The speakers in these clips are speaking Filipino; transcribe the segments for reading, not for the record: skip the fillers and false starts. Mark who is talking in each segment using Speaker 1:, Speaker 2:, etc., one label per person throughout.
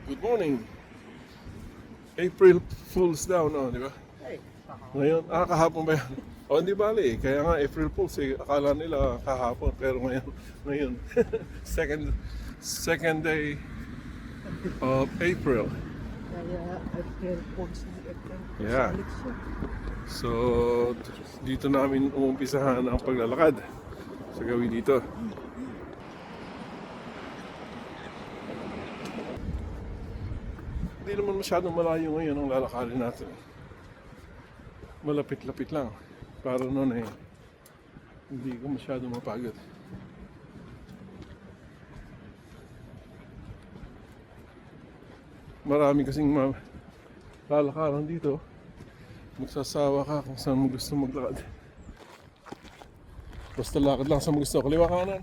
Speaker 1: Good morning. April Fool's daw, no, di ba? Ngayon, kahapon ba yan? O, hindi bali. Kaya nga, April Fool's, akala nila kahapon. Pero ngayon, second day of April.
Speaker 2: Kaya April Fools ni April.
Speaker 1: Yeah. So, dito namin umumpisahan ang paglalakad sa gawin dito. Hindi naman masyadong malayo ngayon ang lalakarin natin. Malapit-lapit lang. Para noon hindi ko masyadong mapagod. Marami kasing lalakaran dito. Magsasawa ka kung saan mo gusto maglakad. Basta lakad lang sa mo gusto. Kaliwa kanan.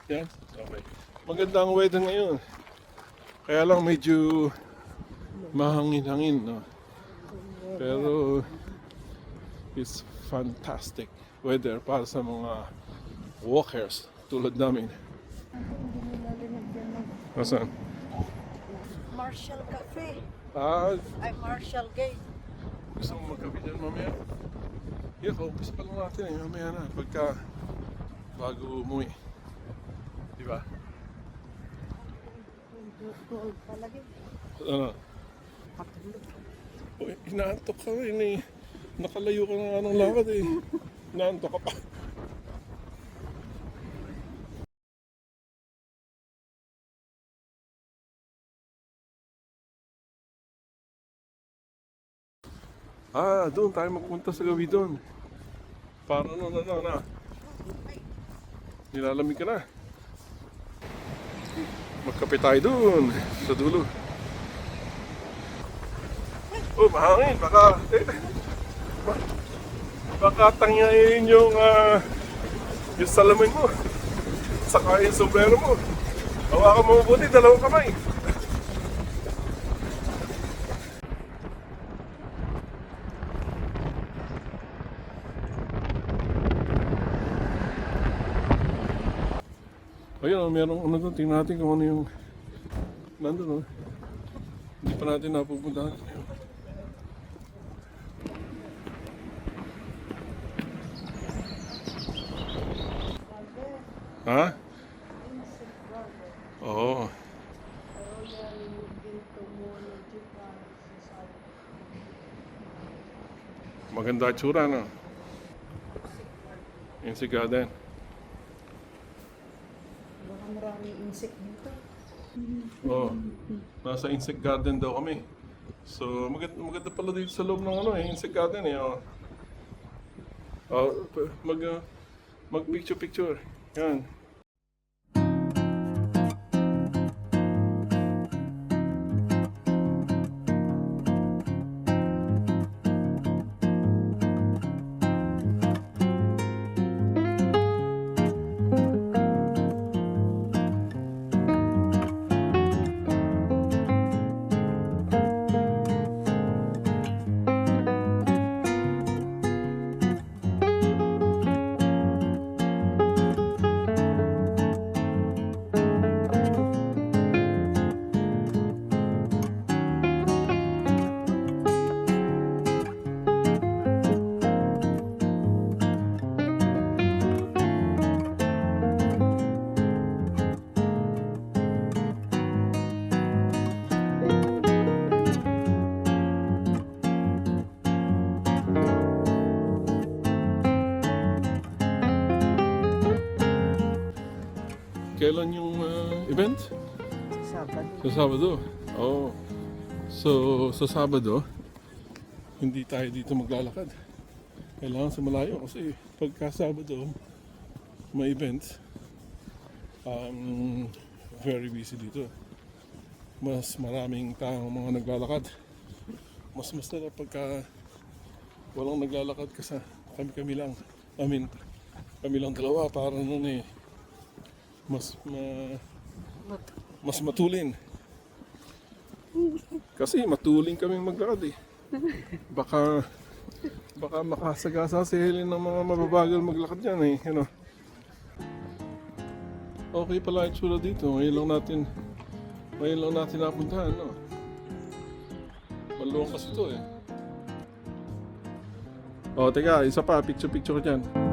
Speaker 1: Yan. Okay. Maganda ang weather ngayon. Kaya lang medyo mahangin-hangin, no? Pero it's fantastic weather para sa mga walkers tulad namin. Asan?
Speaker 2: Marshall Cafe.
Speaker 1: Ay,
Speaker 2: Marshall Gate.
Speaker 1: gusto mo magkape dyan mamaya? Yeah, kaumpis pa lang natin mamaya na pagka bago umuwi. Diba?
Speaker 2: Tuol palagi.
Speaker 1: Ano?
Speaker 2: Patulog.
Speaker 1: Uy, inaantok ka rin Nakalayo ka na nga ng lakad Inaantok ka pa. Doon tayo magpunta sa gawi doon. Para na. Nilalamig ka na. Magkape tayo doon sa dulo. Oh, mahangin. Baka tangyayin yung salamin mo. Saka yung sombrero mo. Hawakan mo mabuti, dalawang kamay. Ayun, merong ano doon. Tingnan natin kung ano yung nandun. Hindi pa natin napupuntahan. Ha? Oo. Maganda itsura, no? Insect Garden.
Speaker 2: Baka maraming insect dito.
Speaker 1: Oo. Nasa Insect Garden daw kami. So, maganda pala dito sa loob ng Insect Garden mag-picture. Yan. Kailan yung event?
Speaker 2: Sabado.
Speaker 1: Sa Sabado. Oo. So, sa Sabado, hindi tayo dito maglalakad. Kailangan sa malayo kasi pagka Sabado, may event. Very busy dito. Mas maraming taong mga naglalakad. Mas masarap pagka walang naglalakad kasi kami lang. Kami lang dalawa para nun mas matulin. Kasi matulin kaming maglakad Baka makasagasa si Helen ng mga mababagal maglakad yan Okay pala yung tsura dito. Ngayon lang natin Ngayon lang natin napuntahan, no? Maluwang kasi ito eh. O, teka, isa pa, picture-picture dyan.